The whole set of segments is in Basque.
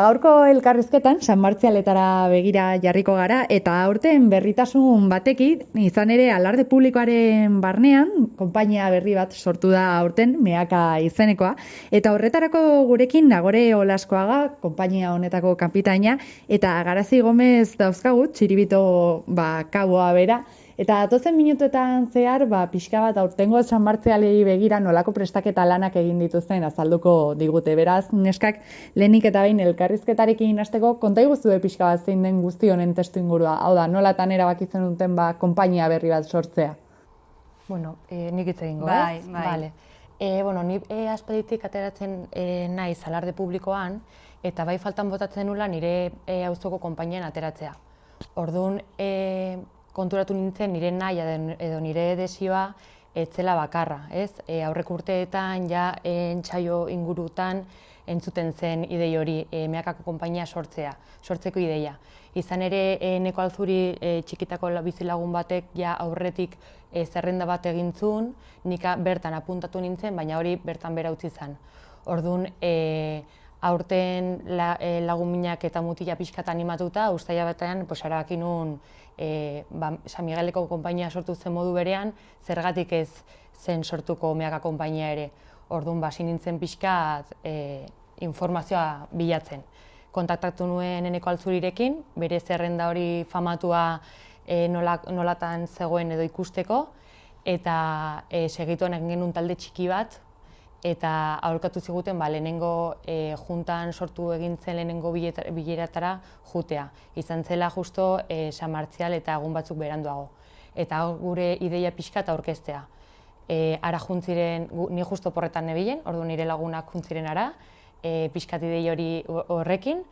Gaurko elkarrizketan San Martzialetara begira jarriko gara eta aurten berritasun batekin, izan ere alarde publikoaren barnean, konpainia berri bat sortu da aurten, Meaka izenekoa, eta horretarako gurekin Nagore Olaskoaga, konpainia honetako kapitaina, eta Garazi Gomez dauzkagu, txiribito kaboa bera. Eta datozen minutuetan zehar, pixka bat aurtengo San Martzialei begira nolako prestaketa lanak egin dituzten azalduko digute. Beraz, neskak lehenik eta behin elkarrizketarekin hasteko konta iguzue pixka bat zein den guzti honen testuingurua. Hau da, nolatan erabakitzen duten konpainia berri bat sortzea. Bueno, nik hitz egingo, bai. Vale. Ni aspalditik ateratzen naiz alarde publikoan, eta bai faltan botatzen nula nire auzoko konpainian ateratzea. Orduan, konturatu nintzen nire nahia edo nire desioa etzela bakarra, ez? Aurreko urteetan, entsaio ingurutan entzuten zen idei hori, Meakako konpainia sortzeko ideia. Izan ere, Neko Alzuri txikitako bizilagun batek aurretik zerrenda bat egin zuen, nik bertan apuntatu nintzen, baina hori bertan bera utzi zen. Orduan, aurten lagun minak eta mutila pixkat animatuta, uztaila batean erabaki nuen San Migueleko konpainia sortu zen modu berean, zergatik ez zen sortuko Meaka konpainia ere. Orduan, hasi nintzen pixkat informazioa bilatzen. Kontaktatu nuen Eneko Alzurirekin, bere zerrenda hori famatua nolatan zegoen edo ikusteko, eta segituan egin genuen talde txiki bat, eta aholkatu ziguten lehenengo juntan sortu egin zen lehenengo bileratara jutea. Izan zela justo San Martzial eta egun batzuk beranduago. Eta gure ideia pixkat aurkeztea. Ara juntziren, ni justo porretan nebilen, ordu nire lagunak juntziren ara, pixkat idei hori horrekin,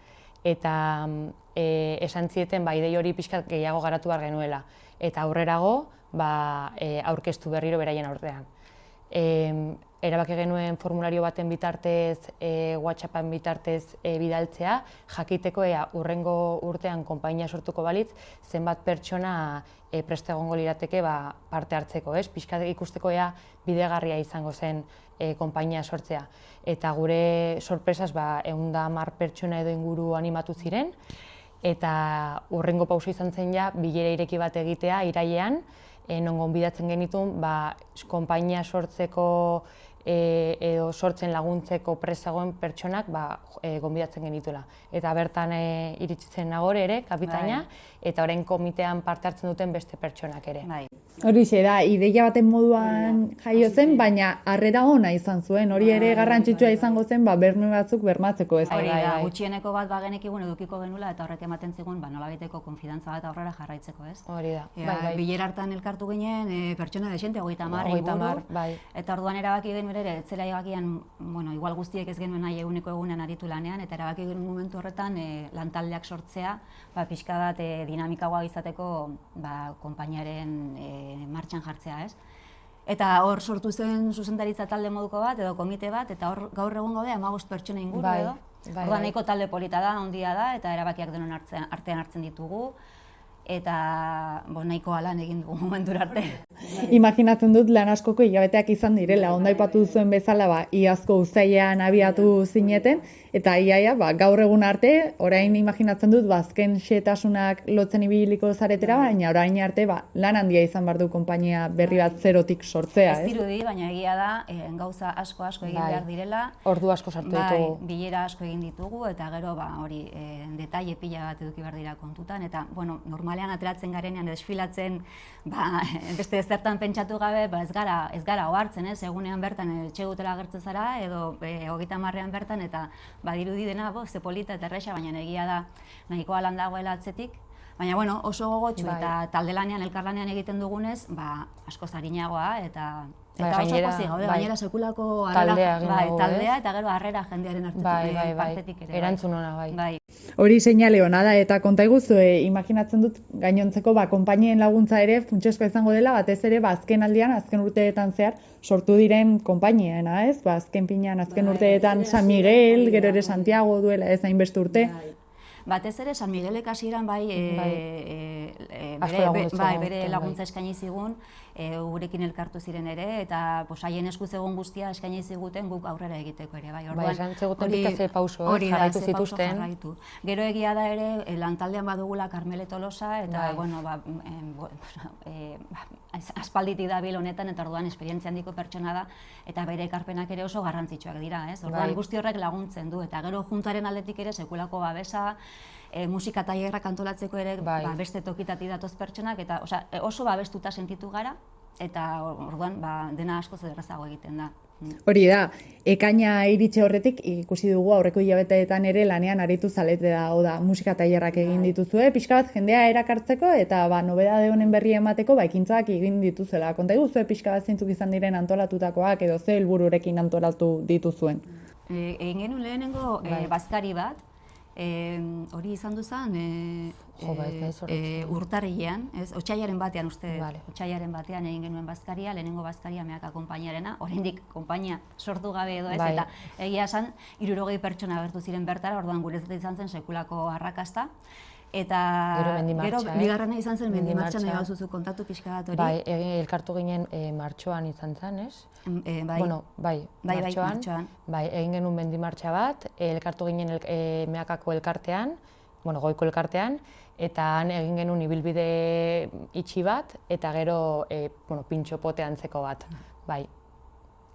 eta esan zieten idei hori pixkat gehiago garatu behar genuela. Eta aurrerago aurkeztu berriro beraien aurrean. Erabaki genuen formulario baten bitartez, WhatsAppen bitartez bidaltzea, jakiteko hurrengo urtean konpainia sortuko balitz, zenbat pertsona preste egongo lirateke parte hartzeko, pixka ikusteko bidegarria izango zen konpainia sortzea. Eta gure sorpresaz 110 pertsona edo inguru animatu ziren, eta hurrengo pauso izan zen bilera ireki bat egitea irailean, non gonbidatzen genituen konpainia sortzeko edo sortzen laguntzeko prest zegoen pertsonak gonbidatzen genituela. Eta bertan iritsi zen Nagore ere, kapitaina, eta orain komitean parte hartzen duten beste pertsonak ere. Horixe da, ideia baten moduan jaio zen, baina harrera ona izan zuen, hori ere garrantzitsua izango zen berme batzuk bermatzeko ez. Hori da, gutxieneko bat bagenekigun edukiko genula eta horrek ematen zigun nolabaiteko konfidantza bat aurrera jarraitzeko, ez? Hori da, Bilera hartan elkartu ginen pertsona desente, 30 inguru, eta orduan erabaki genuen ere, etzela egakian, igual guztiek ez genuen nahi eguneko egunean aritu lanean, eta erabaki genuen momentu horretan lantaldeak sortzea, pixka bat dinamikagoa izateko konpainiaren martxan jartzea, ez? Eta hor sortu zen zuzendaritza talde moduko bat edo komite bat, eta hor gaur egun gaude 15 pertsona inguru edo. Orduan nahiko talde polita da, handia da, eta erabakiak denon artean hartzen ditugu, eta nahikoa lan egin dugu momentura arte. Imaginatzen dut lan askoko hilabeteak izan direla, ondo aipatu duzuen bezala iazko uztailean abiatu zineten, eta gaur egun arte, orain imaginatzen dut azken xehetasunak lotzen ibiliko zaretera, baina orain arte lan handia izan behar du konpainia berri bat zerotik sortzea. Ez dirudi, baina egia da, gauza asko egin behar direla. Ordu asko sartu ditugu. Bilera asko egin ditugu, eta gero hori detaile pila bat eduki behar dira kontutan, eta normalean ateratzen garenean desfilatzen, beste zertan pentsatu gabe, ez gara ohartzen, egunean bertan etxegutela agertzen zara, edo 30ean bertan, eta badirudi dena, ze polita eta erresa, baina egia da nahikoa lan dagoela atzetik. Baina oso gogotsu eta talde lanean, elkarlanean egiten dugunez, askoz arinagoa eta oso pozik gaude, gainera sekulako taldea eta gero harrera jendearen partetik ere. Erantzun ona, bai. Hori seinale ona da, eta konta iguzu, imaginatzen dut gainontzeko konpainien laguntza ere funtsezkoa izango dela, batez ere azken aldian, azken urteetan zehar, sortu diren konpainiena, azken pinean, azken urteetan San Miguel, gero ere Santiago duela ez hainbeste urte. Batez ere, San Miguelek hasieran bere laguntza eskaini zigun, gurekin elkartu ziren ere, eta haien eskuz egon guztia eskaini ziguten guk aurrera egiteko ere. Bai, esan zeguten pikaz pauso, jarraitu zituzten. Gero egia da ere, lantaldean badugula Karmele Tolosa, eta, aspalditik dabil honetan, eta orduan esperientzia handiko pertsona da, eta bere ekarpenak ere oso garrantzitsuak dira, ez? Orduan guzti horrek laguntzen du, eta gero juntaren aldetik ere sekulako babesa, musika tailerrak antolatzeko ere beste tokitatik datoz pertsonak, eta oso babestuta sentitu gara, eta orduan dena askoz errazago egiten da. Hori da, ekaina iritsi horretik ikusi dugu aurreko hilabeteetan ere lanean aritu zalete da, musika tailerrak egin dituzue, pixka bat jendea erakartzeko eta nobedade honen berri emateko ekintzak egin dituzela. Konta iguzue pixka bat zeintzuk izan diren antolatutakoak edo ze helbururekin antolatu dituzuen? Egin genuen lehenengo bazkari bat, hori izan duzan urtarrilean, otsailaren batean otsailaren batean egin genuen bazkaria, lehenengo bazkaria Meaka konpainiarena, oraindik konpainia sortu gabe edo ez, eta egia esan 60 pertsona agertu ziren bertara, orduan guretzat izan zen sekulako arrakasta. Eta gero bigarrena izan zen mendimartxan nahi gauzuzu kontatu pixka bat hori. Bai, elkartu ginen martxoan izan zen, ez? Bai, martxoan. Bai, egin genuen mendimartxa bat, elkartu ginen Meakako elkartean, goiko elkartean, eta han egin genuen ibilbide itxi bat, eta gero pintxopote antzeko bat, bai,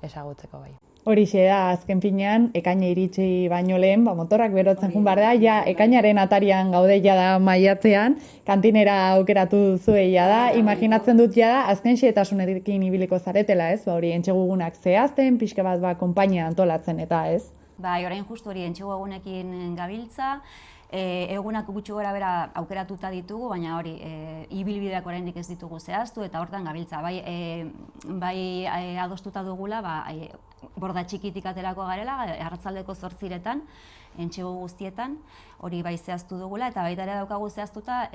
ezagutzeko bai. Horixe da, azken finean, ekaina iritsi baino lehen, motorrak berotzen jun behar da, ja ekainaren atarian gaude da maiatzean, kantinera aukeratu duzue da, imaginatzen dut da, azken xehetasunekin ibiliko zaretela, ez? Hori entxegugunak zehazten, pixka bat konpainia antolatzen eta ez? Bai, orain justu hori entxegugunekin gabiltza, egunak gutxi gora bera aukeratuta ditugu, baina hori ibilbideak oraindik ez ditugu zehaztu eta hortan gabiltza. Bai adostuta dugula, borda txikitik aterako garela, arratsaldeko 8:00 entxego guztietan, hori bai zehaztu dugula, eta baita ere daukagu zehaztuta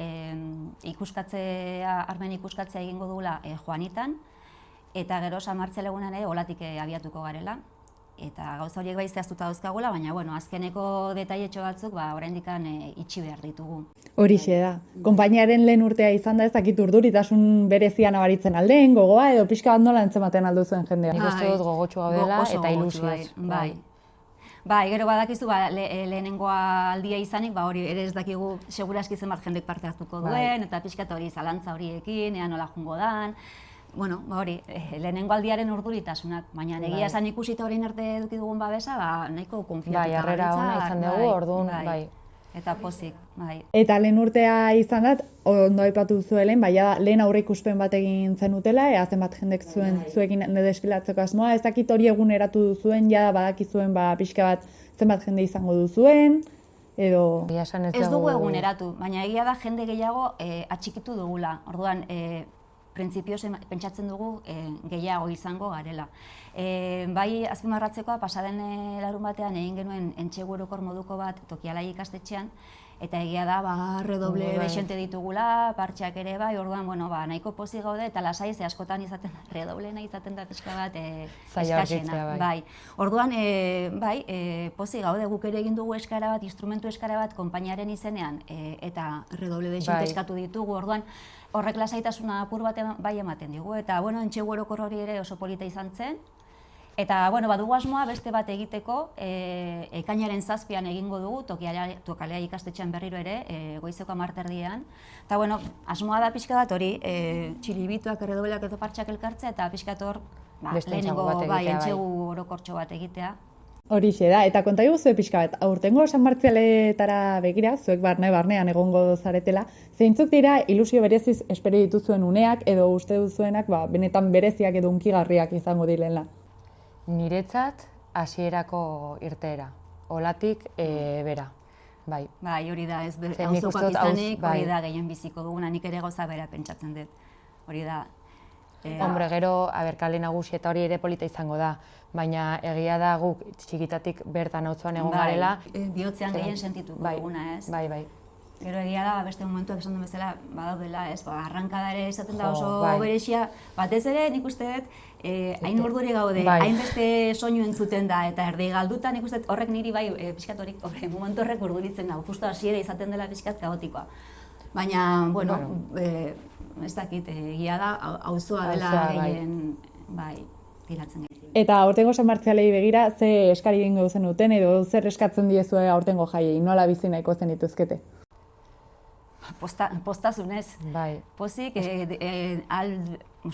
armen ikuskatzea egingo dugula Joanitan, eta gero San Martzial egunean ere olatik abiatuko garela. Eta gauza horiek bai zehaztuta dauzkagula, baina azkeneko detailetxo batzuk oraindik itxi behar ditugu. Horixe da. Konpainiaren lehen urtea izan da, ez dakit urduritasun berezia nabaritzen aldeen, gogoa edo pixka bat nola entzematen aldu zuen jendea. Nik uste dut gogotxua dela eta ilusioz. Bai, gero badakizu lehenengoa aldia izanik, hori ere ez dakigu seguraski zenbat jendek parte hartuko duen, eta pixka hori zalantza horiekin, ea nola jungo dan. Hori, lehenengo aldiaren urduritasunak, baina egia esan ikusita orain arte eduki dugun babesa, nahiko konfiatuta gabiltza. Bai, harrera ona izan dugu, orduan, bai. Eta pozik, bai. Eta lehen urtea izan dat, ondo aipatu zuelen, lehen aurre ikuspen bat egin zenutela, zenbat jendek zuekin desfilatzeko asmoa, ez dakit hori eguneratu duzuen, badakizuen pixka bat zenbat jende izango duzuen, edo... Ez dugu eguneratu, baina egia da jende gehiago atxikitu dugula, orduan, printzipioz pentsatzen dugu gehiago izango garela. Bai, azpimarratzekoa, pasaden larun batean egin genuen entxegu orokor moduko bat Tokialai ikastetxean, eta egia da, redoble bexente ditugula, partxeak ere bai, orduan, nahiko pozik gaude, eta lasai ze askotan izaten, redoblena izaten da pixka bat eskaxena. Bai, orduan, pozik gaude, guk ere egin dugu eskara bat, instrumentu eskara bat, konpainiaren izenean, eta redoble bexente eskatu ditugu, orduan, horrek lasaitasuna apur bat bai ematen digu, eta entxegu orokor hori ere oso polita izan zen, eta badugu asmoa beste bat egiteko, ekainaren 7an egingo dugu, Tokialai ikastetxean berriro ere, goizeko 10:00, eta asmoa da pixka bat hori, txilibituak, erredobleak edo partxak elkartzea, eta pixka hor, lehenengo entxegu orokortxo bat egitea. Horixe da, eta konta iguzue pixka bat, aurtengo San Martzialetara begira, zuek barnean egongo zaretela, zeintzuk dira ilusio bereziz espero dituzuen uneak edo uste duzuenak benetan bereziak edo hunkigarriak izango direla? Niretzat hasierako irteera, olatik bera, bai. Bai, hori da, ez auzokoak izanik, hori da gehien biziko duguna, nik ere gauza bera pentsatzen dut, hori da. Hombre, gero, kale nagusi eta hori ere polita izango da, baina egia da guk txikitatik bertan auzoan egon garela. Bihotzean gehien sentituko duguna, ez? Bai. Gero egia da, beste momentuak esan duen bezala badaudela, ez, arrankada ere izaten da oso bai. berezia, batez ere nik uste dut, hain orduri gaude, Bai. hainbeste soinu entzuten da, eta erdi galduta nik uste dut horrek niri bai, pixkat horik, momentu horrek urduritzen da, justu hasiera izaten dela pixkat kaotikoa. Baina, bueno, ez dakit, egia da, auzoa dela gehien, bai, tiratzen gehien. Eta aurtengo San Martzialei begira, ze eskari egingo zenuten edo zer eskatzen diezue aurtengo jaiei, nola bizi nahiko zenituzkete? Postazunez. Bai. Pozik,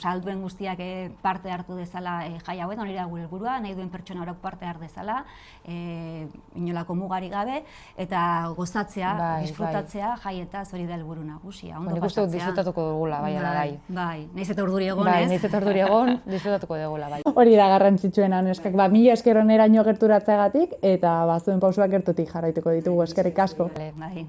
alduen guztiak parte hartu dezala jai hauetan, hori da gure helburua, nahi duen pertsona orok parte har dezala, inolako mugari gabe, eta gozatzea, disfrutatzea jaietaz hori da helburu nagusia, ondo pasatzea. Nik uste dut disfrutatuko dugula, bai, ala bai. Bai, nahiz eta urduri egon, ez? Bai, nahiz eta urduri egon, disfrutatuko dugula, bai. Hori da garrantzitsuena, neskak, mila esker oneraino gerturatzeagatik, eta zuen pausuak gertutik jarraituko ditugu, eskerrik asko. Bai.